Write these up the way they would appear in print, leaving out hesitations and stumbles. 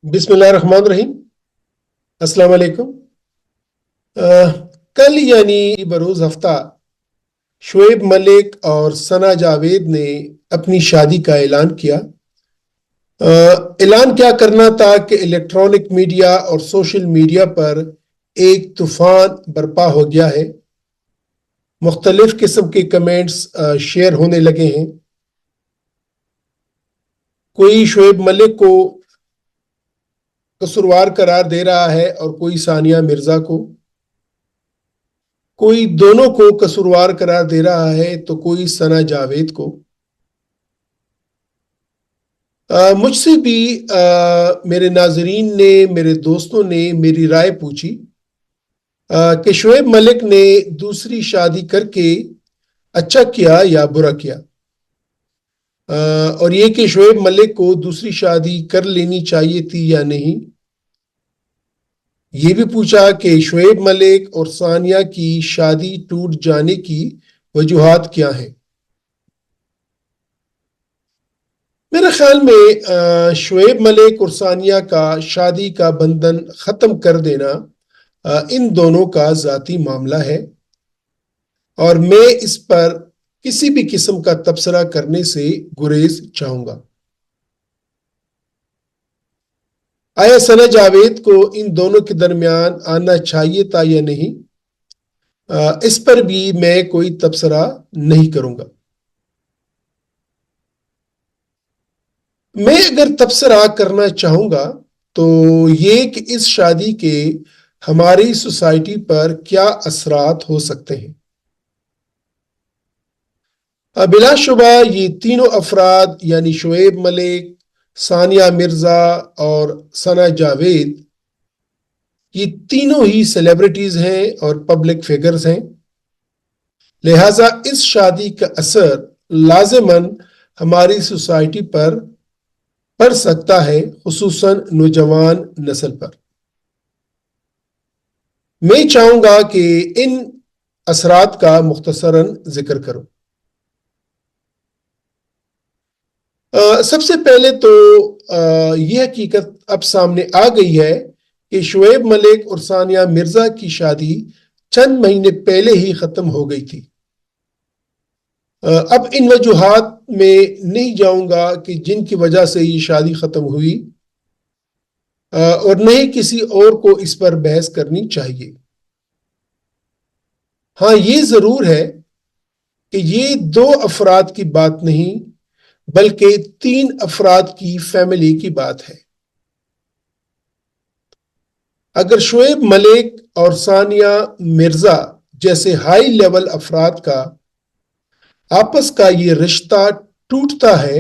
बिस्मिल्लाहिर्रहमानिर्रहीम। अस्सलाम वालेकुम। कल यानी बरोज हफ्ता शुएब मलिक और सना जावेद ने अपनी शादी का ऐलान किया। ऐलान क्या करना था कि इलेक्ट्रॉनिक मीडिया और सोशल मीडिया पर एक तूफान बर्पा हो गया है। मुख्तलिफ किस्म के कमेंट्स शेयर होने लगे हैं। कोई शुएब मलिक को कसूरवार करार दे रहा है और कोई सानिया मिर्जा को, कोई दोनों को कसूरवार करार दे रहा है तो कोई सना जावेद को। मुझसे भी मेरे नाजरीन ने, मेरे दोस्तों ने मेरी राय पूछी कि शुएब मलिक ने दूसरी शादी करके अच्छा किया या बुरा किया, और ये कि शुएब मलिक को दूसरी शादी कर लेनी चाहिए थी या नहीं। ये भी पूछा कि शुएब मलिक और सानिया की शादी टूट जाने की वजूहात क्या हैं। मेरे ख्याल में शुएब मलिक और सानिया का शादी का बंधन खत्म कर देना इन दोनों का जाती मामला है और मैं इस पर किसी भी किस्म का तबसरा करने से गुरेज चाहूंगा। आया सना जावेद को इन दोनों के दरमियान आना चाहिए था या नहीं, इस पर भी मैं कोई तबसरा नहीं करूंगा। मैं अगर तबसरा करना चाहूंगा तो ये कि इस शादी के हमारी सोसाइटी पर क्या असरात हो सकते हैं। बिलाशुबा ये तीनों अफराद यानी शुएब मलिक, सानिया मिर्जा और सना जावेद, ये तीनों ही सेलिब्रिटीज हैं और पब्लिक फिगर्स हैं। लिहाजा इस शादी का असर लाजिमन हमारी सोसाइटी पर पड़ सकता है, खुसूसन नौजवान नस्ल पर। मैं चाहूंगा कि इन असरात का मुख्तसरन जिक्र करूं। सबसे पहले तो यह हकीकत अब सामने आ गई है कि शुएब मलिक और सानिया मिर्जा की शादी चंद महीने पहले ही खत्म हो गई थी। अब इन वजूहात में नहीं जाऊंगा कि जिनकी वजह से ये शादी खत्म हुई, और न ही किसी और को इस पर बहस करनी चाहिए। हाँ, ये जरूर है कि ये दो अफराद की बात नहीं बल्कि तीन अफराद की फैमिली की बात है। अगर शुएब मलिक और सानिया मिर्जा जैसे हाई लेवल अफराद का आपस का ये रिश्ता टूटता है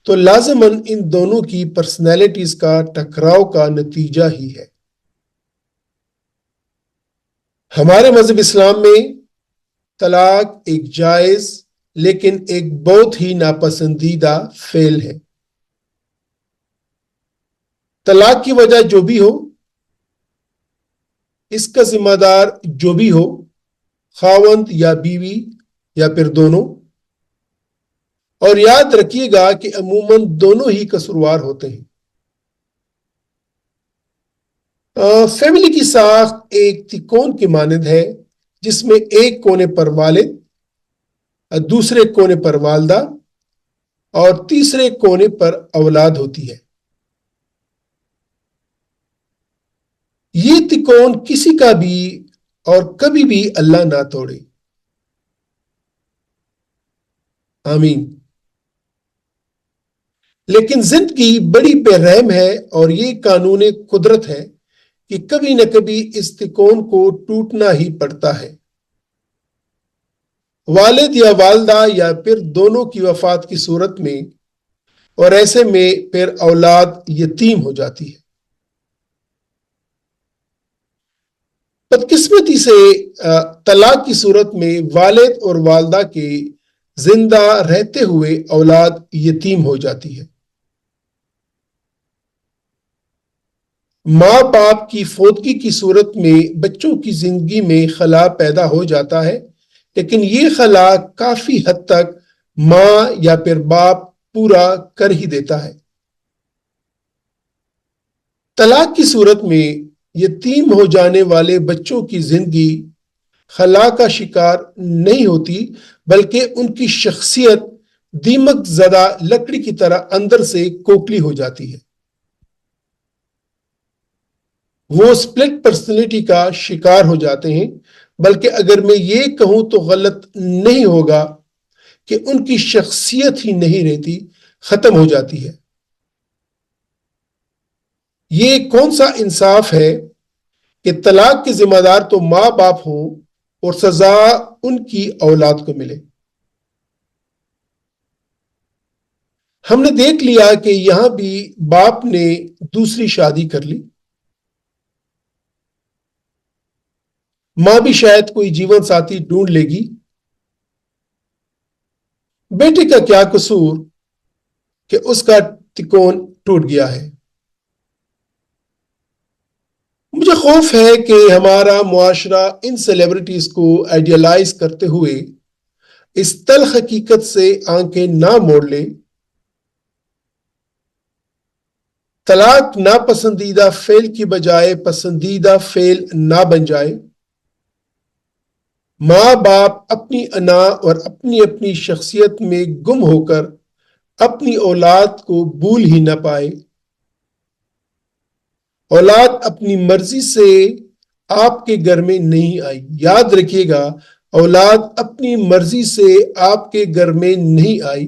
तो लाजमन इन दोनों की पर्सनैलिटीज का टकराव का नतीजा ही है। हमारे मजहब इस्लाम में तलाक एक जायज लेकिन एक बहुत ही नापसंदीदा फेल है। तलाक की वजह जो भी हो, इसका जिम्मेदार जो भी हो, खावंद या बीवी या फिर दोनों। और याद रखिएगा कि अमूमन दोनों ही कसूरवार होते हैं। फैमिली की साख एक तिकोन की मानद है जिसमें एक कोने पर वालिद, दूसरे कोने पर वालदा और तीसरे कोने पर औलाद होती है। ये तिकोन किसी का भी और कभी भी अल्लाह ना तोड़े, आमीन। लेकिन जिंदगी बड़ी बेरहम है और ये कानून कुदरत है कि कभी न कभी इस तिकोन को टूटना ही पड़ता है। वालिद या वालदा या फिर दोनों की वफात की सूरत में, और ऐसे में फिर औलाद यतीम हो जाती है। बदकिस्मती से तलाक की सूरत में वालिद और वालदा के जिंदा रहते हुए औलाद यतीम हो जाती है। माँ बाप की फौतगी की सूरत में बच्चों की जिंदगी में खला पैदा हो जाता है, लेकिन ये खला काफी हद तक माँ या फिर बाप पूरा कर ही देता है। طلاق کی صورت میں یتیم ہو جانے والے بچوں کی زندگی خلا کا شکار نہیں ہوتی، بلکہ ان کی شخصیت دیمک زدہ لکڑی کی طرح اندر سے کھوکھلی ہو جاتی ہے۔ وہ سپلٹ پرسنالٹی کا شکار ہو جاتے ہیں، بلکہ اگر میں یہ کہوں تو غلط نہیں ہوگا کہ ان کی شخصیت ہی نہیں رہتی، ختم ہو جاتی ہے۔ یہ کون سا انصاف ہے کہ طلاق کے ذمہ دار تو ماں باپ ہوں اور سزا ان کی اولاد کو ملے۔ ہم نے دیکھ لیا کہ یہاں بھی باپ نے دوسری شادی کر لی، ماں بھی شاید کوئی جیون ساتھی ڈھونڈ لے گی۔ بیٹے کا کیا قصور کہ اس کا تکون ٹوٹ گیا ہے؟ مجھے خوف ہے کہ ہمارا معاشرہ ان سیلیبریٹیز کو آئیڈیلائز کرتے ہوئے اس تلخ حقیقت سے آنکھیں نہ موڑ لے۔ طلاق ناپسندیدہ فعل کی بجائے پسندیدہ فعل نہ بن جائے۔ ماں باپ اپنی انا اور اپنی اپنی شخصیت میں گم ہو کر اپنی اولاد کو بھول ہی نہ پائے۔ اولاد اپنی مرضی سے آپ کے گھر میں نہیں آئی، یاد رکھیے گا، اولاد اپنی مرضی سے آپ کے گھر میں نہیں آئی،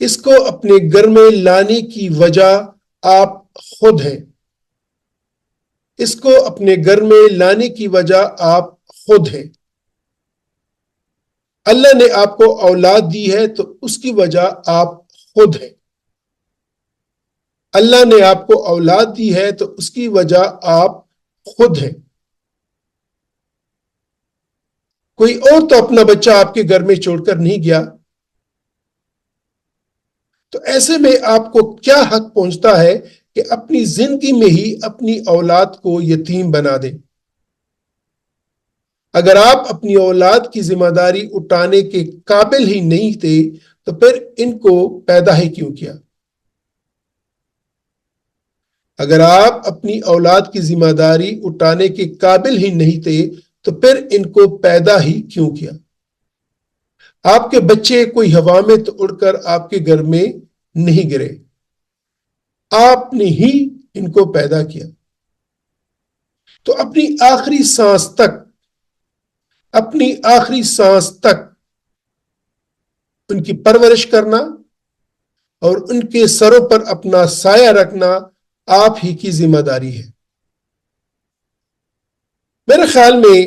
اس کو اپنے گھر میں لانے کی وجہ آپ خود ہیں۔ اس کو اپنے گھر میں لانے کی وجہ آپ خود ہیں۔ اللہ نے آپ کو اولاد دی ہے تو اس کی وجہ آپ خود ہیں۔ اللہ نے آپ کو اولاد دی ہے تو اس کی وجہ آپ خود ہیں۔ کوئی اور تو اپنا بچہ آپ کے گھر میں چھوڑ کر نہیں گیا، تو ایسے میں آپ کو کیا حق پہنچتا ہے کہ اپنی زندگی میں ہی اپنی اولاد کو یتیم بنا دیں؟ اگر آپ اپنی اولاد کی ذمہ داری اٹھانے کے قابل ہی نہیں تھے تو پھر ان کو پیدا ہی کیوں کیا؟ اگر آپ اپنی اولاد کی ذمہ داری اٹھانے کے قابل ہی نہیں تھے تو پھر ان کو پیدا ہی کیوں کیا؟ آپ کے بچے کوئی ہوا میں تو اڑ کر آپ کے گھر میں نہیں گرے، آپ نے ہی ان کو پیدا کیا۔ تو اپنی آخری سانس تک ان کی پرورش کرنا اور ان کے سروں پر اپنا سایہ رکھنا آپ ہی کی ذمہ داری ہے۔ میرے خیال میں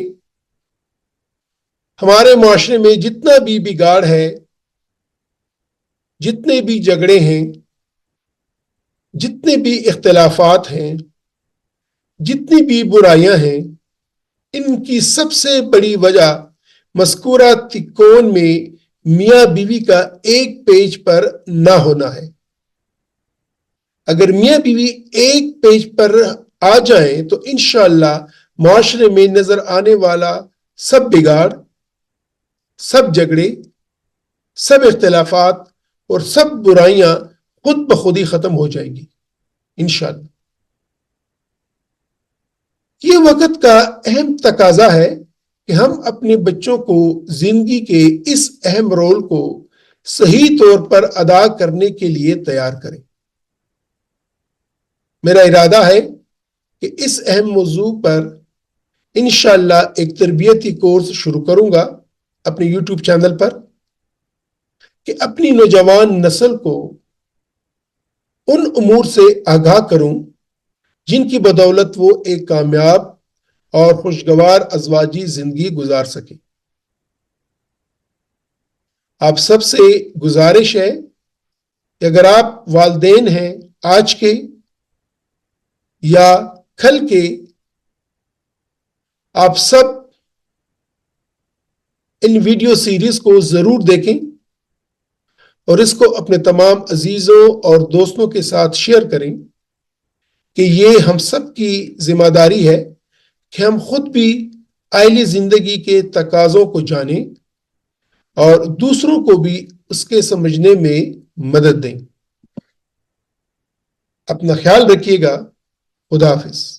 ہمارے معاشرے میں جتنا بھی بگاڑ ہے، جتنے بھی جھگڑے ہیں، جتنے بھی اختلافات ہیں، جتنی بھی برائیاں ہیں، ان کی سب سے بڑی وجہ مذکورہ تکون میں میاں بیوی کا ایک پیج پر نہ ہونا ہے۔ اگر میاں بیوی ایک پیج پر آ جائیں تو انشاءاللہ معاشرے میں نظر آنے والا سب بگاڑ، سب جھگڑے، سب اختلافات اور سب برائیاں خود بخود ہی ختم ہو جائیں گی انشاءاللہ۔ یہ وقت کا اہم تقاضا ہے کہ ہم اپنے بچوں کو زندگی کے اس اہم رول کو صحیح طور پر ادا کرنے کے لیے تیار کریں۔ میرا ارادہ ہے کہ اس اہم موضوع پر انشاءاللہ ایک تربیتی کورس شروع کروں گا اپنے یوٹیوب چینل پر، کہ اپنی نوجوان نسل کو ان امور سے آگاہ کروں جن کی بدولت وہ ایک کامیاب اور خوشگوار ازواجی زندگی گزار سکے۔ آپ سب سے گزارش ہے کہ اگر آپ والدین ہیں آج کے یا کل کے، آپ سب ان ویڈیو سیریز کو ضرور دیکھیں اور اس کو اپنے تمام عزیزوں اور دوستوں کے ساتھ شیئر کریں کہ یہ ہم سب کی ذمہ داری ہے کہ ہم خود بھی آئلی زندگی کے تقاضوں کو جانیں اور دوسروں کو بھی اس کے سمجھنے میں مدد دیں۔ اپنا خیال رکھیے گا۔ خدا حافظ.